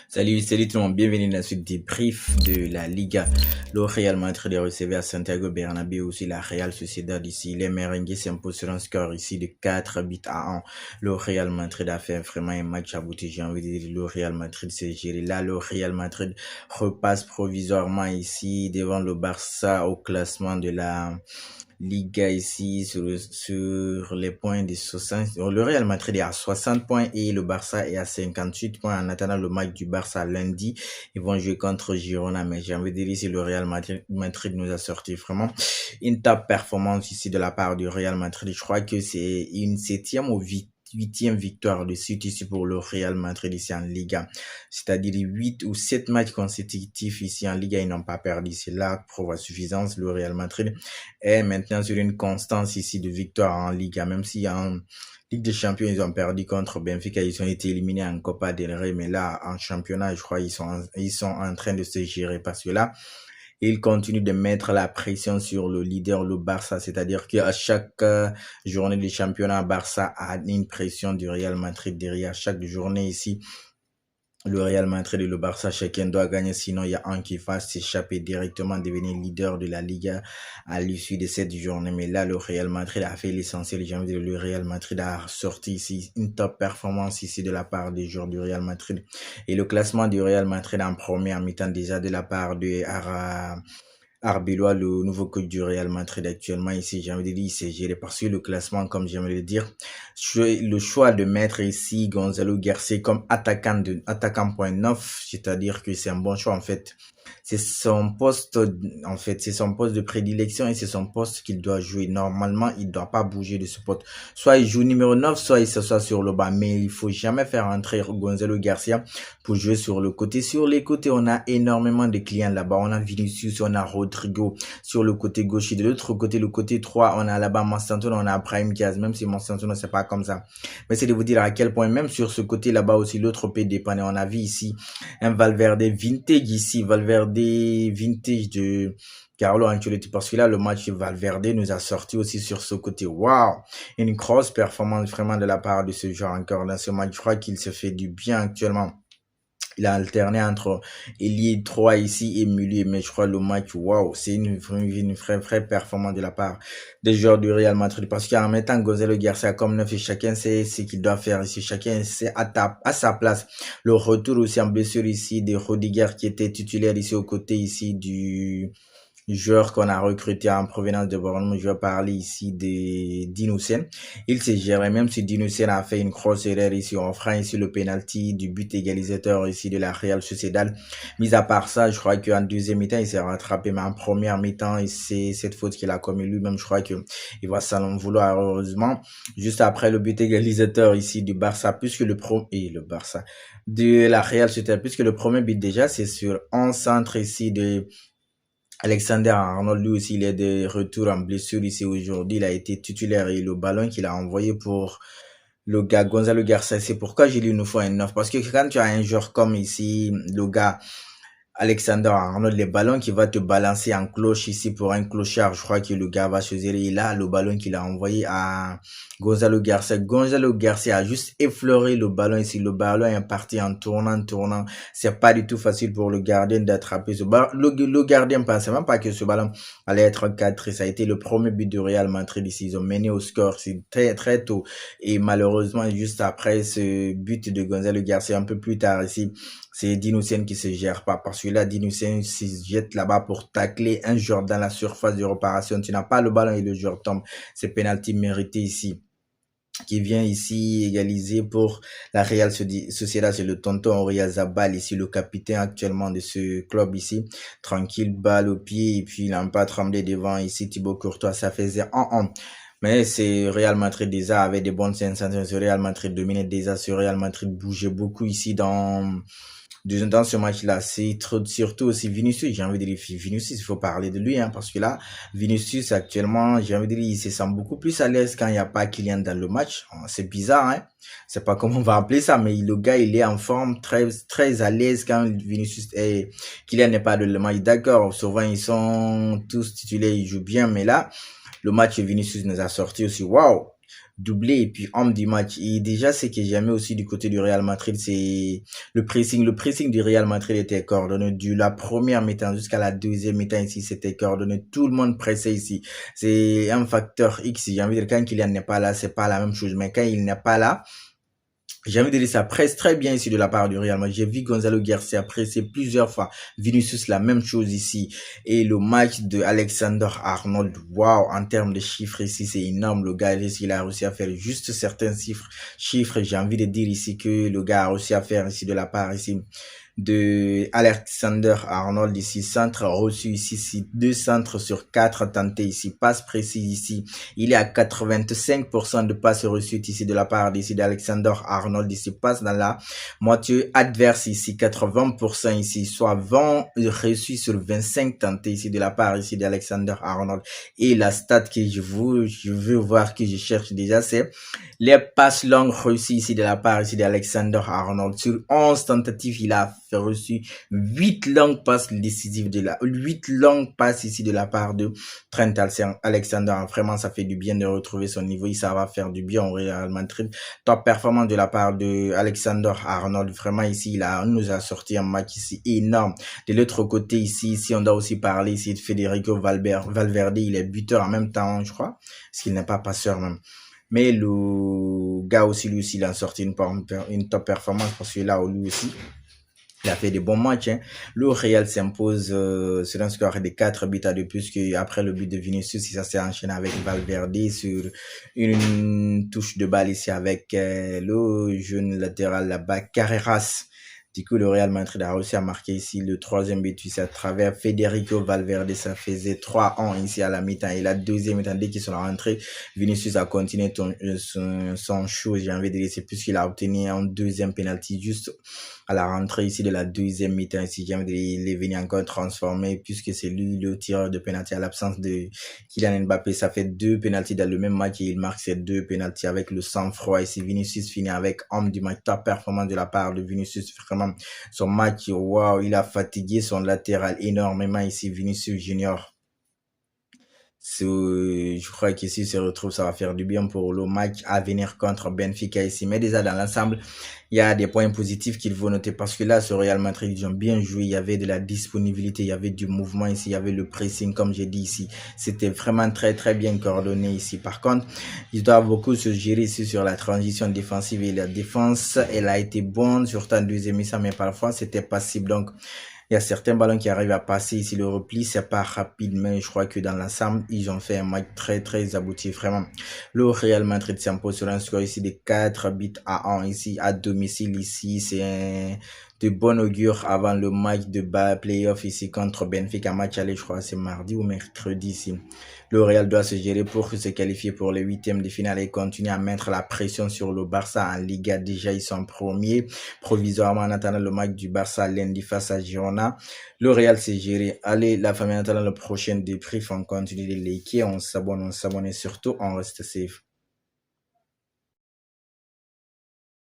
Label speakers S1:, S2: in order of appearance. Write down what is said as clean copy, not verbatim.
S1: Salut tout le monde, bienvenue dans la suite des briefs de la Liga. Le Real Madrid est recevé à Santiago Bernabéu, aussi la Real Sociedad ici. Les Merengues s'imposent sur un score ici de 4 buts à 1. Le Real Madrid a fait vraiment un match abouti, j'ai envie de dire. Le Real Madrid s'est géré. Là, le Real Madrid repasse provisoirement ici devant le Barça au classement de la Liga ici sur les points de 60. Le Real Madrid est à 60 points et le Barça est à 58 points. En attendant le match du Barça lundi, ils vont jouer contre Girona. Mais j'ai envie de dire ici, le Real Madrid nous a sorti vraiment une top performance ici de la part du Real Madrid. Je crois que c'est une 7e ou 8e victoire de suite ici pour le Real Madrid ici en Liga. C'est-à-dire 8 ou 7 matchs consécutifs ici en Liga, ils n'ont pas perdu. C'est là, prouve à suffisance, le Real Madrid est maintenant sur une constance ici de victoire en Liga, même si en Ligue des Champions, ils ont perdu contre Benfica, ils ont été éliminés en Copa del Rey, mais là, en championnat, je crois, ils sont en train de se gérer parce que là, ils continuent de mettre la pression sur le leader, le Barça, c'est-à-dire qu'à chaque journée du championnat, Barça a une pression du Real Madrid derrière. Chaque journée ici, le Real Madrid et le Barça, chacun doit gagner, sinon il y a un qui va s'échapper directement, devenir leader de la Liga à l'issue de cette journée. Mais là, le Real Madrid a fait l'essentiel. J'ai envie de dire, le Real Madrid a sorti ici une top performance ici de la part des joueurs du Real Madrid. Et le classement du Real Madrid en première mi-temps déjà de la part de Arbeloa, le nouveau coach du Real Madrid actuellement ici, j'ai envie de dire, il s'est géré parce que le classement, comme j'aimerais le dire, le choix de mettre ici Gonzalo Garcia comme attaquant point 9, c'est-à-dire que c'est un bon choix en fait. C'est son poste, en fait, c'est son poste de prédilection et c'est son poste qu'il doit jouer. Normalement, il doit pas bouger de ce poste. Soit il joue numéro 9, soit il s'assoit sur le bas. Mais il faut jamais faire entrer Gonzalo Garcia pour jouer sur le côté. Sur les côtés, on a énormément de clients là-bas. On a Vinicius, on a Rodrigo sur le côté gauche. Et de l'autre côté, le côté 3, on a là-bas Monsanto, on a Brahim Diaz. Même si Monsanto, c'est pas comme ça. Mais c'est de vous dire à quel point, même sur ce côté là-bas aussi, l'autre peut dépendre. On a vu ici un Valverde vintage ici. Valverde vintage de Carlo Ancelotti, parce que là, le match Valverde nous a sorti aussi sur ce côté. Waouh! Une grosse performance vraiment de la part de ce joueur encore dans ce match. Je crois qu'il se fait du bien actuellement. Il a alterné entre ailier 3 ici et milieu, mais je crois le match, waouh, c'est une vraie performance de la part des joueurs du Real Madrid, parce qu'en mettant Gonzalo Garcia comme neuf et chacun sait ce qu'il doit faire ici, chacun sait à sa place. Le retour aussi en blessure ici de Rudiger qui était titulaire ici aux côtés ici du joueur qu'on a recruté en provenance de Bournemouth. Je vais parler ici de Dinoussen. Il s'est géré, même si Dinoussen a fait une grosse erreur ici, on fera ici le penalty du but égalisateur ici de la Real Sociedad. Mis à part ça, je crois qu'en deuxième mi-temps, il s'est rattrapé, mais en première mi-temps, c'est cette faute qu'il a commis lui-même. Je crois que il va s'en vouloir, heureusement. Juste après le but égalisateur ici du Barça, puisque le Barça, de la Real Sociedad, puisque le premier but déjà, c'est sur un centre ici de Alexander Arnold, lui aussi, il est de retour en blessure ici aujourd'hui. Il a été titulaire et le ballon qu'il a envoyé pour le gars Gonzalo Garcia, c'est pourquoi j'ai dit une fois un 9. Parce que quand tu as un joueur comme ici, le gars Alexander Arnold, les ballons qui va te balancer en cloche ici pour un clochard, je crois que le gars va se gérer. Il a le ballon qu'il a envoyé à Gonzalo Garcia. Gonzalo Garcia a juste effleuré le ballon ici. Le ballon est parti en tournant. C'est pas du tout facile pour le gardien d'attraper ce ballon. Le gardien pensait même pas que ce ballon allait être cadré. Ça a été le premier but du Real Madrid ici. Ils ont mené au score, c'est très tôt. Et malheureusement, juste après ce but de Gonzalo Garcia, un peu plus tard ici, c'est Dinoussen qui se gère pas, parce que là, Dinoussen se jette là-bas pour tacler un joueur dans la surface de réparation. Tu n'as pas le ballon et le joueur tombe. C'est penalty mérité ici, qui vient ici égaliser pour la Real Sociedad. C'est le tonton Oyarzabal ici, le capitaine actuellement de ce club ici. Tranquille, balle au pied, et puis il n'a pas tremblé devant ici Thibaut Courtois. Ça faisait 1-1. Mais c'est Real Madrid déjà avait des bonnes sensations. Ce Real Madrid dominait déjà. Ce Real Madrid bougeait beaucoup ici dans ce match-là. C'est surtout aussi Vinicius. J'ai envie de dire Vinicius, il faut parler de lui, parce que là, Vinicius actuellement, j'ai envie de dire, il se sent beaucoup plus à l'aise quand il n'y a pas Kylian dans le match. C'est bizarre, c'est pas comment on va appeler ça, mais le gars, il est en forme, très à l'aise quand Vinicius et Kylian n'est pas dans le match. D'accord, souvent ils sont tous titulaires, ils jouent bien, mais là, le match Vinicius nous a sorti aussi. Waouh! doublé et puis homme du match. Et déjà, ce que j'aimais aussi du côté du Real Madrid, c'est le pressing. Le pressing du Real Madrid était coordonné de la première mi-temps jusqu'à la deuxième mi-temps ici, c'était coordonné. Tout le monde pressait ici. C'est un facteur X. J'ai envie de dire, quand Kylian n'est pas là, c'est pas la même chose. Mais quand il n'est pas là, j'ai envie de dire ça presse très bien ici de la part du Real Madrid. J'ai vu Gonzalo Garcia presser plusieurs fois. Vinicius, la même chose ici. Et le match de Alexander-Arnold, waouh, en termes de chiffres ici, c'est énorme. Le gars, il a réussi à faire juste certains chiffres. J'ai envie de dire ici que le gars a réussi à faire ici de la part ici de Alexander-Arnold ici, centre reçu ici, 2 centres sur 4 tentés ici, passe précise ici, il est à 85% de passes reçues ici de la part d'ici d'Alexander-Arnold ici, passe dans la moitié adverse ici, 80% ici, soit 20 reçus sur 25 tentés ici de la part ici d'Alexander-Arnold. Et la stat que je veux voir, que je cherche déjà, c'est les passes longues reçues ici de la part ici d'Alexander-Arnold. Sur 11 tentatives, il a reçu 8 longues passes décisives 8 longues passes ici de la part de Trent Alexander. Vraiment, ça fait du bien de retrouver son niveau. Ça va faire du bien au Real Madrid. Top performance de la part de Alexander-Arnold. Vraiment, ici, on nous a sorti un match ici énorme. De l'autre côté, ici, on doit aussi parler ici de Federico Valverde. Il est buteur en même temps, je crois. Parce qu'il n'est pas passeur même. Mais le gars aussi, lui aussi, il a sorti une top performance parce que là, lui aussi, il a fait des bons matchs. Hein. Le Real s'impose sur un score de 4 buts à 2, puisque après le but de Vinicius, ça s'est enchaîné avec Valverde sur une touche de balle ici avec le jeune latéral là-bas, Carreras. Du coup, le Real Madrid a réussi à marquer ici le troisième but ici à travers Federico Valverde. Ça faisait 3-1 ici à la mi-temps. Et la deuxième mi-temps, dès qu'ils sont rentrés, Vinicius a continué son show. J'ai envie de dire, c'est puisqu'il a obtenu un deuxième penalty juste à la rentrée ici de la deuxième mi-temps. Ici, j'ai envie de dire, il est venu encore transformer puisque c'est lui le tireur de penalty à l'absence de Kylian Mbappé. Ça fait 2 penalties dans le même match et il marque ces 2 penalties avec le sang-froid. Ici, Vinicius finit avec homme du match. Top performance de la part de Vinicius. Vraiment, son match, wow, il a fatigué son latéral énormément ici, Vinicius Junior. Je crois qu'ici, se retrouve, ça va faire du bien pour le match à venir contre Benfica ici. Mais déjà, dans l'ensemble, il y a des points positifs qu'il faut noter parce que là, sur Real Madrid, ils ont bien joué. Il y avait de la disponibilité, il y avait du mouvement ici, il y avait le pressing, comme j'ai dit ici. C'était vraiment très, très bien coordonné ici. Par contre, ils doivent beaucoup se gérer ici sur la transition défensive et la défense. Elle a été bonne, surtout en deuxième mi-temps, mais parfois, c'était passible. Donc, il y a certains ballons qui arrivent à passer ici. Le repli, c'est pas rapide, mais je crois que dans l'ensemble, ils ont fait un match très, très abouti. Vraiment, le Real Madrid s'impose sur un score ici de 4 buts à 1 ici, à domicile ici. C'est de bon augure avant le match de playoff ici contre Benfica. Match aller, je crois, c'est mardi ou mercredi ici. Le Real doit se gérer pour se qualifier pour les huitièmes de finale et continuer à mettre la pression sur le Barça en Liga. Déjà, ils sont premiers provisoirement en attendant le match du Barça lundi face à Girona. Le Real s'est géré. Allez, la famille, en attendant le prochain débrief, on continue de liker, on s'abonne et surtout, on reste safe.